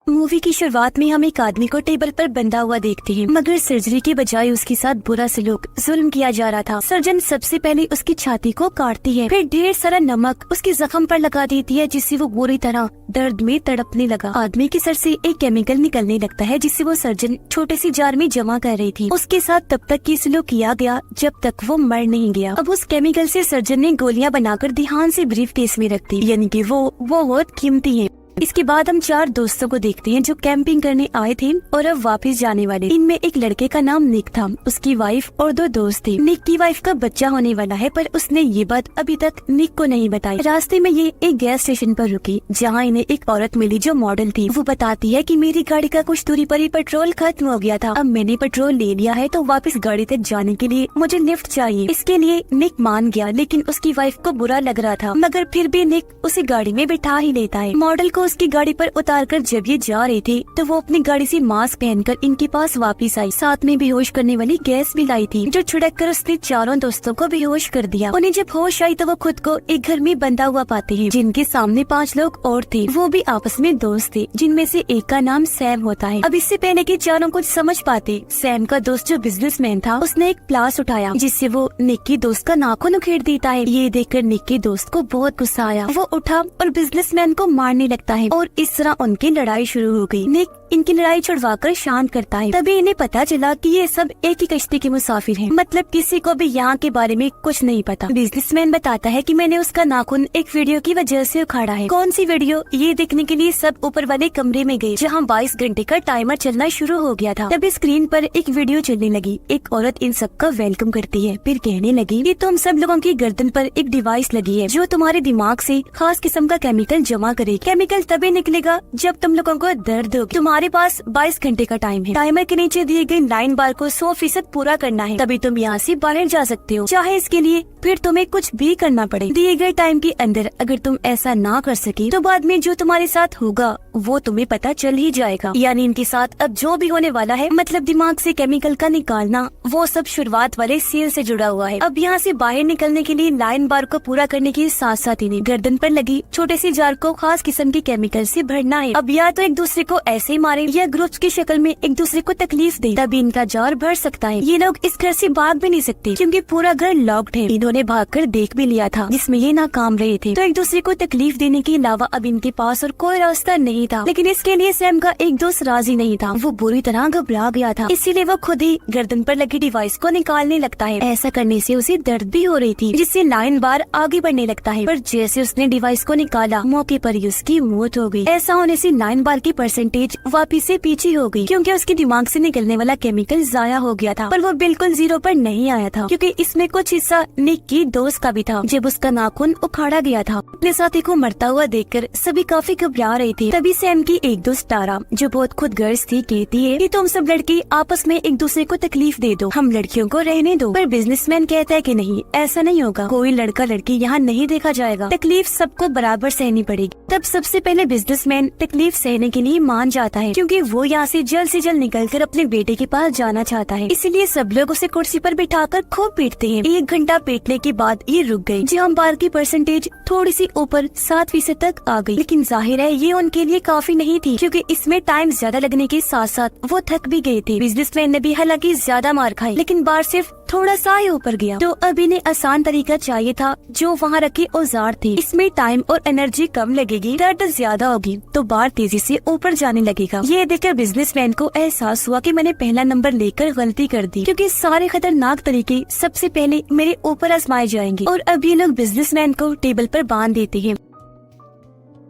Movie की शुरुआत में हम एक आदमी को टेबल पर बंधा हुआ देखते हैं, मगर सर्जरी के बजाय उसके साथ बुरा सलूक जुल्म किया जा रहा था। सर्जन सबसे पहले उसकी छाती को काटती है, फिर ढेर सारा नमक उसके जख्म पर लगा देती है, जिससे वो बुरी तरह दर्द में तड़पने लगा। आदमी के सर से एक केमिकल निकलने लगता है, जिससे वो सर्जन छोटे सी जार में जमा कर रही थी। उसके साथ तब तक की सलूक किया गया जब तक वो मर नहीं गया। अब उस केमिकल से सर्जन ने गोलियां बनाकर ध्यान से ब्रीफ केस में रख दी, यानी कि वो बहुत कीमती है। इसके बाद हम 4 दोस्तों को देखते हैं जो कैंपिंग करने आए थे और अब वापस जाने वाले। इनमें एक लड़के का नाम निक था, उसकी वाइफ और 2 दोस्त थे। निक की वाइफ का बच्चा होने वाला है, पर उसने ये बात अभी तक निक को नहीं बताई। रास्ते में ये एक गैस स्टेशन पर रुकी, जहाँ इन्हें एक औरत मिली जो मॉडल थी। वो बताती है कि मेरी गाड़ी का कुछ दूरी पर ही पेट्रोल खत्म हो गया था, अब मैंने पेट्रोल ले लिया है, तो वापस गाड़ी तक जाने के लिए मुझे लिफ्ट चाहिए। इसके लिए निक मान गया, लेकिन उसकी वाइफ को बुरा लग रहा था, मगर फिर भी निक उसे गाड़ी में बिठा ही लेता है। मॉडल को उसकी गाड़ी पर उतारकर जब ये जा रहे थे तो वो अपनी गाड़ी से मास्क पहनकर इनके पास वापस आई। साथ में बेहोश करने वाली गैस भी लाई थी, जो छिड़क कर उसने चारों दोस्तों को बेहोश कर दिया। उन्हें जब होश आई तो वो खुद को एक घर में बंधा हुआ पाते हैं, जिनके सामने 5 लोग और थे। वो भी आपस में दोस्त थे, जिनमें से एक का नाम सैम होता है। अब इससे पहले कि चारों कुछ समझ पाते, सैम का दोस्त जो बिजनेसमैन था, उसने एक प्लास उठाया, जिससे वो निक की दोस्त का नाखून उखेड़ देता है। ये देखकर निक के दोस्त को बहुत गुस्सा आया। वो उठा और बिजनेसमैन को मारने लगता है और इस तरह उनकी लड़ाई शुरू हो गई। निक इनकी लड़ाई छुड़वाकर शांत करता है। तभी इन्हें पता चला कि ये सब एक ही कश्ती के मुसाफिर हैं, मतलब किसी को भी यहाँ के बारे में कुछ नहीं पता। बिजनेसमैन बताता है कि मैंने उसका नाखून एक वीडियो की वजह से उखाड़ा है। कौन सी वीडियो, ये देखने के लिए सब ऊपर वाले कमरे में गए, जहाँ 22 घंटे का टाइमर चलना शुरू हो गया था। तभी स्क्रीन पर एक वीडियो चलने लगी। एक औरत इन सबका वेलकम करती है, फिर कहने लगी कि तुम सब लोगों की गर्दन पर एक डिवाइस लगी है, जो तुम्हारे दिमाग से खास किस्म का केमिकल जमा करे। केमिकल तभी निकलेगा जब तुम लोगों को दर्द हो। तुम्हारे पास 22 घंटे का टाइम है। टाइमर के नीचे दिए गए लाइन बार को 100% पूरा करना है, तभी तुम यहाँ से बाहर जा सकते हो, चाहे इसके लिए फिर तुम्हें कुछ भी करना पड़े। दिए गए टाइम के अंदर अगर तुम ऐसा ना कर सके तो बाद में जो तुम्हारे साथ होगा वो तुम्हें पता चल ही जाएगा। यानी इनके साथ अब जो भी होने वाला है, मतलब दिमाग से केमिकल का निकालना, वो सब शुरुआत वाले सेल से जुड़ा हुआ है। अब यहाँ से बाहर निकलने के लिए लाइन बार को पूरा करने के साथ साथ इन्हें गर्दन पर लगी छोटे से जार को खास किस्म के केमिकल से भरना है। अब या तो एक दूसरे को ऐसे ही मारे या ग्रुप्स की शक्ल में एक दूसरे को तकलीफ दे, तभी इनका जार भर सकता है। ये लोग इस घर से भाग भी नहीं सकते, क्योंकि पूरा घर लॉक्ड है। इन्होंने भागकर देख भी लिया था, जिसमें ये नाकाम रहे थे। तो एक दूसरे को तकलीफ देने के अलावा अब इनके पास और कोई रास्ता नहीं था। लेकिन इसके लिए सैम का एक दोस्त राजी नहीं था। वो बुरी तरह घबरा गया था, इसीलिए वो खुद ही गर्दन पर लगी डिवाइस को निकालने लगता है। ऐसा करने से उसे दर्द भी हो रही थी, जिससे लाइन बार आगे बढ़ने लगता है। पर जैसे उसने डिवाइस को निकाला, मौके पर ही उसकी मौत हो गई। ऐसा होने से लाइन बार की परसेंटेज वापिस से पीछे हो गई, क्योंकि उसके दिमाग से निकलने वाला केमिकल जाया हो गया था। पर वो बिल्कुल 0 पर नहीं आया था, क्योंकि इसमें कुछ हिस्सा निक की दोस्त का भी था। जब उसका नाखून उखाड़ा गया था, अपने साथी को मरता हुआ देखकर सभी काफी घबरा रहे थे। तभी सैम की एक दोस्त तारा, जो बहुत खुदगर्ज थी, कहती है कि तुम सब लड़की आपस में एक दूसरे को तकलीफ दे दो, हम लड़कियों को रहने दो। पर बिजनेसमैन कहता है कि नहीं, ऐसा नहीं होगा, कोई लड़का लड़की यहाँ नहीं देखा जाएगा, तकलीफ सबको बराबर सहनी पड़ेगी। तब सबसे पहले बिजनेसमैन तकलीफ सहने के लिए मान जाता है, क्योंकि वो यहाँ से जल्द निकलकर अपने बेटे के पास जाना चाहता है। इसलिए सब लोग उसे कुर्सी पर बिठाकर खूब पीटते हैं। 1 घंटा पीटने के बाद ये रुक गई। जहाँ बार की परसेंटेज थोड़ी सी ऊपर 7% तक आ गई, लेकिन जाहिर है ये उनके लिए काफी नहीं थी, क्योंकि इसमें टाइम ज्यादा लगने के साथ साथ वो थक भी गए थे। बिजनेसमैन ने भी हालांकि ज्यादा मार खाई, लेकिन बार सिर्फ थोड़ा सा ही ऊपर गया। तो अब इन्हें आसान तरीका चाहिए था, जो वहाँ रखे औजार थे। इसमें टाइम और एनर्जी कम लगेगी, दर्द ज्यादा होगी, तो बार तेजी से ऊपर जाने लगेगा। ये देखकर बिजनेसमैन को एहसास हुआ कि मैंने पहला नंबर लेकर गलती कर दी, क्योंकि सारे खतरनाक तरीके सबसे पहले मेरे ऊपर आजमाए जाएंगे। और अब ये लोग बिजनेसमैन को टेबल पर बांध देते हैं।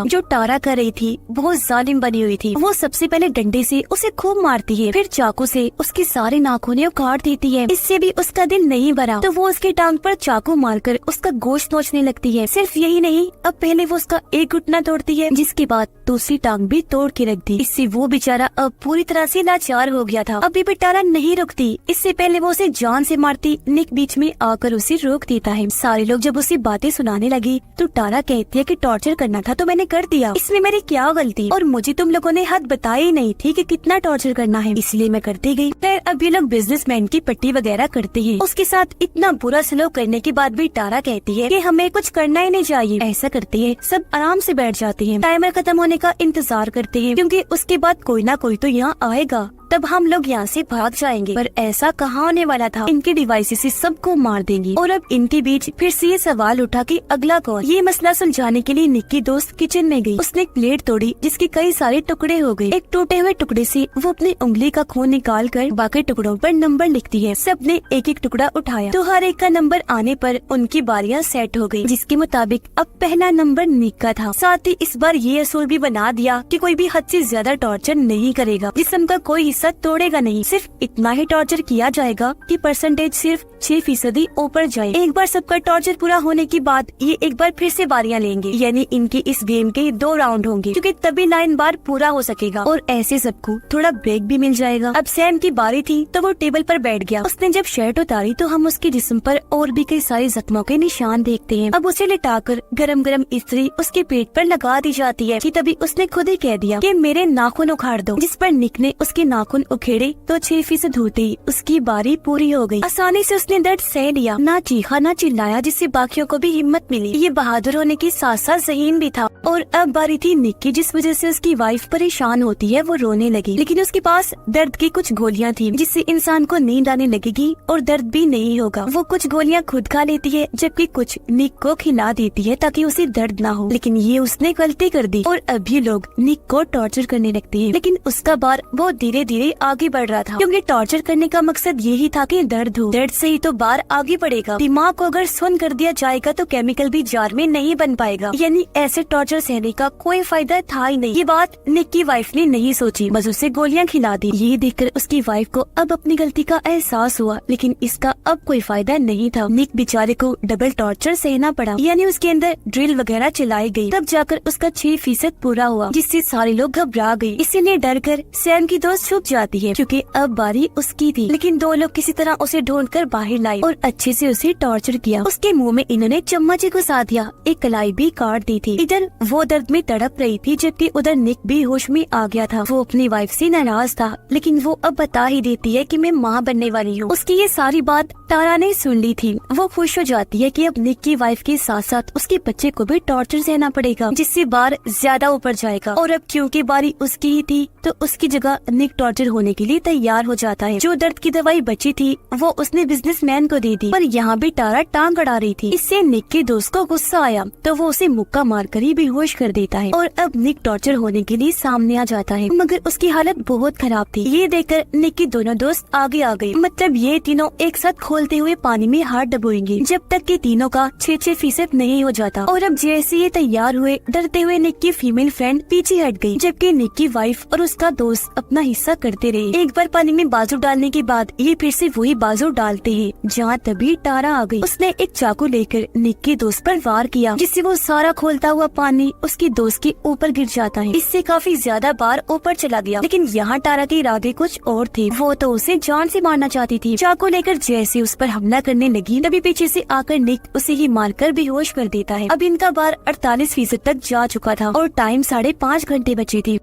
जो तारा कर रही थी बहुत जालिम बनी हुई थी। वो सबसे पहले डंडे से उसे खूब मारती है, फिर चाकू से उसके सारे नाखूने काट देती है। इससे भी उसका दिल नहीं भरा, तो वो उसके टांग पर चाकू मारकर उसका गोश्त नोचने लगती है। सिर्फ यही नहीं, अब पहले वो उसका एक घुटना तोड़ती है, जिसके बाद दूसरी टांग भी तोड़ के रख दी। इससे वो बेचारा अब पूरी तरह से लाचार हो गया था। अभी भी तारा नहीं रुकती। इससे पहले वो उसे जान से मारती, निक बीच में आकर उसे रोक देता है। सारे लोग जब उसे बातें सुनाने लगी तो तारा कहती है कि टॉर्चर करना था तो मैंने कर दिया, इसमें मेरी क्या गलती, और मुझे तुम लोगों ने हद बताई ही नहीं थी कि कितना टॉर्चर करना है, इसलिए मैं करती गई। फिर अब ये लोग बिजनेसमैन की पट्टी वगैरह करते हैं। उसके साथ इतना बुरा सलूक करने के बाद भी तारा कहती है कि हमें कुछ करना ही नहीं चाहिए। ऐसा करते हैं, सब आराम से बैठ जाते हैं, टाइमर खत्म होने का इंतजार करते हैं, क्योंकि उसके बाद कोई ना कोई तो यहाँ आएगा, तब हम लोग यहाँ से भाग जाएंगे। पर ऐसा कहाँ होने वाला था, इनके डिवाइसेस से सबको मार देंगी। और अब इनके बीच फिर से ये सवाल उठा कि अगला कौन। ये मसला सुलझाने के लिए निक्की दोस्त किचन में गई। उसने एक प्लेट तोड़ी जिसके कई सारे टुकड़े हो गए। एक टूटे हुए टुकड़े से वो अपनी उंगली का खून निकाल कर बाकी टुकड़ों पर नंबर लिखती है। सबने एक एक टुकड़ा उठाया तो हर एक का नंबर आने पर उनकी बारियां सेट हो गयी, जिसके मुताबिक अब पहला नंबर निक का था। साथ ही इस बार ये असूल भी बना दिया कि कोई भी हद से ज्यादा टॉर्चर नहीं करेगा, जिस्म का कोई हिस्सा तोड़ेगा नहीं, सिर्फ इतना ही टॉर्चर किया जाएगा कि परसेंटेज सिर्फ 6% ऊपर जाए। एक बार सबका टॉर्चर पूरा होने के बाद ये एक बार फिर से बारियां लेंगे, यानी इनके इस गेम के 2 राउंड होंगे, क्योंकि तभी 9 बार पूरा हो सकेगा और ऐसे सबको थोड़ा ब्रेक भी मिल जाएगा। अब सैम की बारी थी तो वो टेबल पर बैठ गया। उसने जब शर्ट उतारी तो हम उसके जिस्म पर और भी कई सारे जख्मों के निशान देखते हैं। अब उसे लिटाकर गरम गरम इस्त्री उसके पेट पर लगा दी जाती है कि तभी उसने खुद ही कह दिया कि मेरे नाखून उखाड़ दो, जिस पर निक ने उसके नाखून उखेड़े तो 6% होते ही उसकी बारी पूरी हो गई। आसानी से उसने दर्द सह लिया, ना चीखा ना चिल्लाया, जिससे बाकियों को भी हिम्मत मिली। ये बहादुर होने के साथ साथ ज़हीन भी था। और अब बारी थी निक की, जिस वजह से उसकी वाइफ परेशान होती है। वो रोने लगी, लेकिन उसके पास दर्द की कुछ गोलियां थी जिससे इंसान को नींद आने लगेगी और दर्द भी नहीं होगा। वो कुछ गोलियां खुद खा लेती है, जबकि कुछ निक को खिला देती है ताकि उसे दर्द ना हो। लेकिन ये उसने गलती कर दी और अब ये लोग निक को टॉर्चर करने लगते हैं। लेकिन उसका बार वो धीरे धीरे आगे बढ़ रहा था, क्योंकि टॉर्चर करने का मकसद यही था कि दर्द हो, दर्द से ही तो बार आगे बढ़ेगा। दिमाग को अगर सुन कर दिया जाएगा तो केमिकल भी जार में नहीं बन पाएगा, यानी ऐसे टॉर्चर सहने का कोई फायदा था ही नहीं। ये बात निक की वाइफ ने नहीं सोची, बस उसे गोलियां खिला दी। ये देखकर उसकी वाइफ को अब अपनी गलती का एहसास हुआ, लेकिन इसका अब कोई फायदा नहीं था। निक बेचारे को डबल टॉर्चर सहना पड़ा, यानी उसके अंदर ड्रिल वगैरह चलाई गई, तब जाकर उसका 6% पूरा हुआ, जिससे सारे लोग घबरा गए। इसीलिए डर कर सैम की दोस्त छुप जाती है, क्योंकि अब बारी उसकी थी। लेकिन 2 लोग किसी तरह उसे ढूंढकर बाहर लाए और अच्छे से उसे टॉर्चर किया। उसके मुंह में इन्होंने चम्मच घुसा दिया, एक कलाई भी काट दी थी। इधर वो दर्द में तड़प रही थी, जबकि उधर निक भी होश में आ गया था। वो अपनी वाइफ से नाराज था, लेकिन वो अब बता ही देती है कि मैं माँ बनने वाली हूँ। उसकी ये सारी बात तारा ने सुन ली थी। वो खुश हो जाती है कि अब निक की वाइफ के साथ साथ उसके बच्चे को भी टॉर्चर सहना पड़ेगा, जिससे बार ज्यादा ऊपर जाएगा। और अब क्योंकि बारी उसकी ही थी तो उसकी जगह निक टॉर्चर होने के लिए तैयार हो जाता है। जो दर्द की दवाई बची थी वो उसने बिजनेसमैन को दे दी, पर यहाँ भी तारा टांग अड़ा रही थी। इससे निक के दोस्त को गुस्सा आया तो वो उसे मुक्का मारकर ही बेहोश कर देता है। और अब निक टॉर्चर होने के लिए सामने आ जाता है, मगर उसकी हालत बहुत खराब थी। ये देखकर निक के दोनों दोस्त आगे आ गए, मतलब ये तीनों एक साथ खोलते हुए पानी में हाथ डबोएंगे जब तक कि तीनों का 6% नहीं हो जाता। और अब जैसे ये तैयार हुए, डरते हुए निक की फीमेल फ्रेंड पीछे हट गई, जबकि निक की वाइफ और उसका दोस्त अपना हिस्सा करते रहे। एक बार पानी में बाजू डालने के बाद ये फिर से वही बाजू डालते हैं, जहाँ तभी तारा आ गई। उसने एक चाकू लेकर निक के दोस्त पर वार किया, जिससे वो सारा खोलता हुआ पानी उसके दोस्त के ऊपर गिर जाता है। इससे काफी ज्यादा बार ऊपर चला गया। लेकिन यहाँ तारा के इरादे कुछ और थे, वो तो उसे जान से मारना चाहती थी। चाकू लेकर जैसे उस पर हमला करने लगी, तभी पीछे से आकर निक उसे ही मारकर बेहोश कर देता है। अब इनका बार 48% तक जा चुका था और टाइम 5.5 घंटे बचे थे।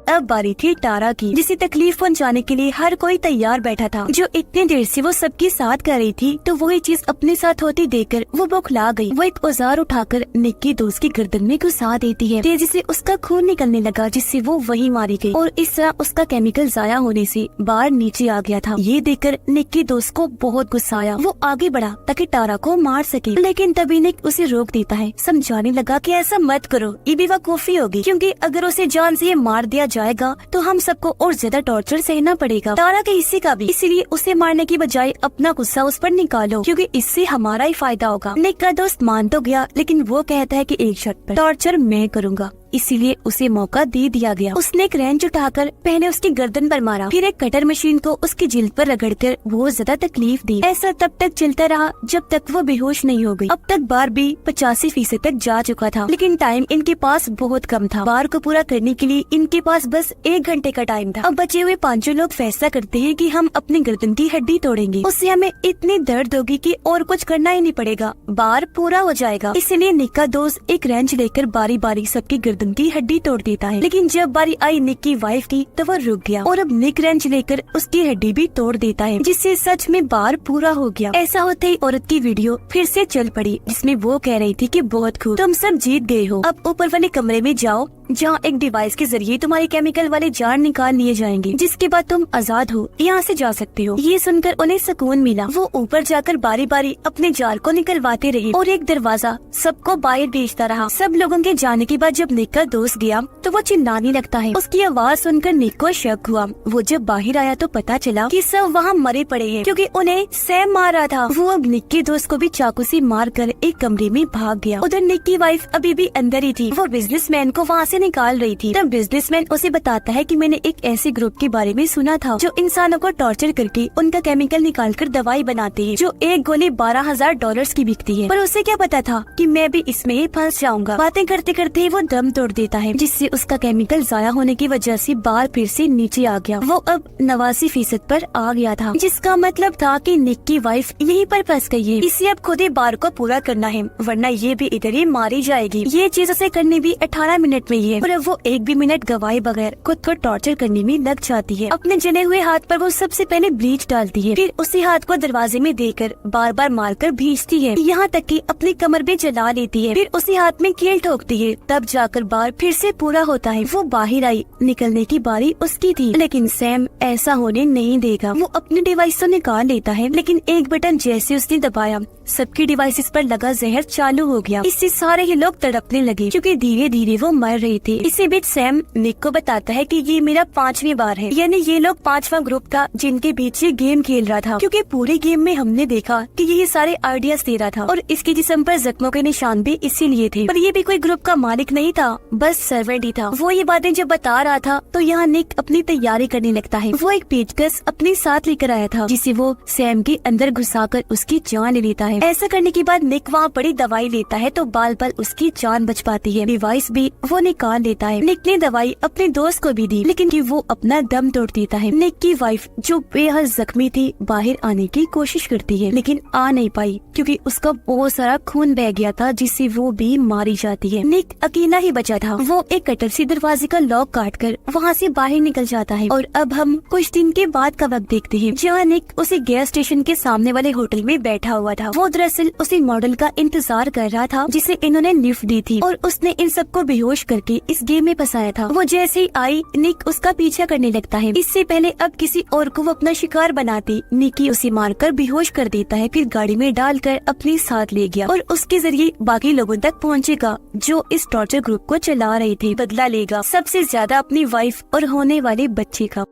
अब बारी थी तारा की, जिसे तकलीफ पहुंचाने के लिए हर कोई तैयार बैठा था। जो इतनी देर से वो सबके साथ कर रही थी, तो वही चीज अपने साथ होती देखकर वो बौखला गई। वो एक औजार उठाकर निक की दोस्त की गर्दन में घुसा देती है। तेजी से उसका खून निकलने लगा, जिससे वो वही मारी गई और इस तरह उसका केमिकल जाया होने से बाहर नीचे आ गया था। ये देखकर निक की दोस्त को बहुत गुस्सा आया। वो आगे बढ़ा ताकि तारा को मार सके, लेकिन तभी निक उसे रोक देता है, समझाने लगा कि ऐसा मत करो, ये बेवकूफी होगी, क्योंकि अगर उसे जान से मार दिया जाएगा तो हम सबको और ज्यादा टॉर्चर सहना पड़ेगा, तारा के हिस्से का भी। इसीलिए उसे मारने की बजाय अपना गुस्सा उस पर निकालो, क्योंकि इससे हमारा ही फायदा होगा। निक का दोस्त मान तो गया, लेकिन वो कहता है कि एक शर्त पर, टॉर्चर मैं करूँगा। इसीलिए उसे मौका दे दिया गया। उसने एक रेंच उठाकर पहले उसकी गर्दन पर मारा, फिर एक कटर मशीन को उसकी जिल्द पर रगड़कर बहुत ज्यादा तकलीफ दी। ऐसा तब तक चलता रहा जब तक वो बेहोश नहीं हो गई। अब तक बार भी 85% तक जा चुका था, लेकिन टाइम इनके पास बहुत कम था। बार को पूरा करने के लिए इनके पास बस 1 घंटे का टाइम था। अब बचे हुए 5 लोग फैसला करते हैं कि हम अपनी गर्दन की हड्डी तोड़ेंगे, उससे हमें इतनी दर्द होगी कि और कुछ करना ही नहीं पड़ेगा, बार पूरा हो जाएगा। इसलिए निक का दोस्त एक रेंच लेकर बारी बारी सबकी गर्दन की हड्डी तोड़ देता है। लेकिन जब बारी आई निक की वाइफ की तो वो रुक गया और अब निक रेंच लेकर उसकी हड्डी भी तोड़ देता है, जिससे सच में बार पूरा हो गया। ऐसा होते ही औरत की वीडियो फिर से चल पड़ी, जिसमें वो कह रही थी कि बहुत खूब, तुम सब जीत गए हो। अब ऊपर वाले कमरे में जाओ जहाँ एक डिवाइस के जरिए तुम्हारे केमिकल वाले जार निकाल लिए जाएंगे, जिसके बाद तुम आजाद हो, यहाँ से जा सकते हो। ये सुनकर उन्हें सुकून मिला। वो ऊपर जाकर बारी बारी अपने जार को निकलवाते रहे और एक दरवाजा सबको बाहर भेजता रहा। सब लोगों के जाने के बाद जब निक का दोस्त गया तो वो चिल्लाने लगता है। उसकी आवाज सुनकर निक को शक हुआ। वो जब बाहर आया तो पता चला कि सब वहाँ मरे पड़े हैं, क्योंकि उन्हें सैम मार रहा था। वो अब निक के दोस्त को भी चाकू से मार कर एक कमरे में भाग गया। उधर निक की वाइफ अभी भी अंदर ही थी। वो बिजनेसमैन को वहाँ से निकाल रही थी। तब बिजनेसमैन उसे बताता है कि मैंने एक ऐसे ग्रुप के बारे में सुना था जो इंसानों को टॉर्चर करके उनका केमिकल निकालकर दवाई बनाते हैं, जो एक गोली $12,000 की बिकती है। पर उसे क्या पता था कि मैं भी इसमें ही फंस जाऊंगा। बातें करते करते वो दम तोड़ देता है, जिससे उसका केमिकल जाया होने की वजह से बार फिर से नीचे आ गया। वो अब 89% पर आ गया था, जिसका मतलब था कि निक की वाइफ यहीं पर फंस गई है। इसे अब खुद ही बार को पूरा करना है, वरना ये भी इधर ही मारी जाएगी। ये चीज उसे करनी भी 18 मिनट में ही है, और वो एक भी मिनट गवाए बगैर खुद को टॉर्चर करने में लग जाती है। अपने जले हुए हाथ पर वो सबसे पहले ब्लीच डालती है, फिर उसी हाथ को दरवाजे में देकर बार बार मारकर भींचती है, यहाँ तक कि अपनी कमर भी जला लेती है। फिर उसी हाथ में कील ठोकती है, तब जाकर बार फिर से पूरा होता है। वो बाहर आई, निकलने की बारी उसकी थी, लेकिन सैम ऐसा होने नहीं देगा। वो अपने डिवाइस तो निकाल लेता है, लेकिन एक बटन जैसे उसने दबाया, सबकी डिवाइसेस पर लगा जहर चालू हो गया। इससे सारे ही लोग तड़पने लगे, क्योंकि धीरे धीरे वो मर रहे थे। इसी बीच सैम निक को बताता है कि ये मेरा 5वीं बार है, यानी ये लोग 5वां ग्रुप था जिनके बीच ये गेम खेल रहा था, क्योंकि पूरे गेम में हमने देखा कि ये सारे आइडियाज दे रहा था और इसके जिस्म पर जख्मों के निशान भी इसीलिए थे। पर ये भी कोई ग्रुप का मालिक नहीं था, बस सर्वेंट ही था। वो ये बातें जब बता रहा था तो यहाँ निक अपनी तैयारी करने लगता है। वो एक पेचकस अपने साथ लेकर आया था, जिसे वो सैम के अंदर घुसाकर उसकी जान ले लेता है। ऐसा करने के बाद निक वहाँ बड़ी दवाई लेता है तो बाल बाल उसकी जान बच पाती है। डिवाइस भी वो निकाल लेता है। निक ने दवाई अपने दोस्त को भी दी, लेकिन कि वो अपना दम तोड़ देता है। निक की वाइफ जो बेहद जख्मी थी बाहर आने की कोशिश करती है, लेकिन आ नहीं पाई, क्योंकि उसका बहुत सारा खून बह गया था, जिससे वो भी मारी जाती है। निक अकेला ही बचा था। वो एक कटर से दरवाजे का लॉक काट कर वहाँ से बाहर निकल जाता है। और अब हम कुछ दिन के बाद का वक्त देखते हैं, जहाँ निक उसी गैस स्टेशन के सामने वाले होटल में बैठा हुआ था। वो दरअसल उसी मॉडल का इंतजार कर रहा था जिसे इन्होंने लिफ्ट दी थी, और उसने इन सबको बेहोश करके इस गेम में फंसाया था। वो जैसे ही आई, निक उसका पीछा करने लगता है। इससे पहले अब किसी और को वो अपना शिकार बनाती, निकी उसे मारकर बेहोश कर देता है, फिर गाड़ी में डालकर अपने साथ ले गया और उसके जरिए बाकी लोगों तक पहुंचेगा जो इस टॉर्चर ग्रुप को चला रहे थे। बदला लेगा सबसे ज्यादा अपनी वाइफ और होने वाले बच्चे का।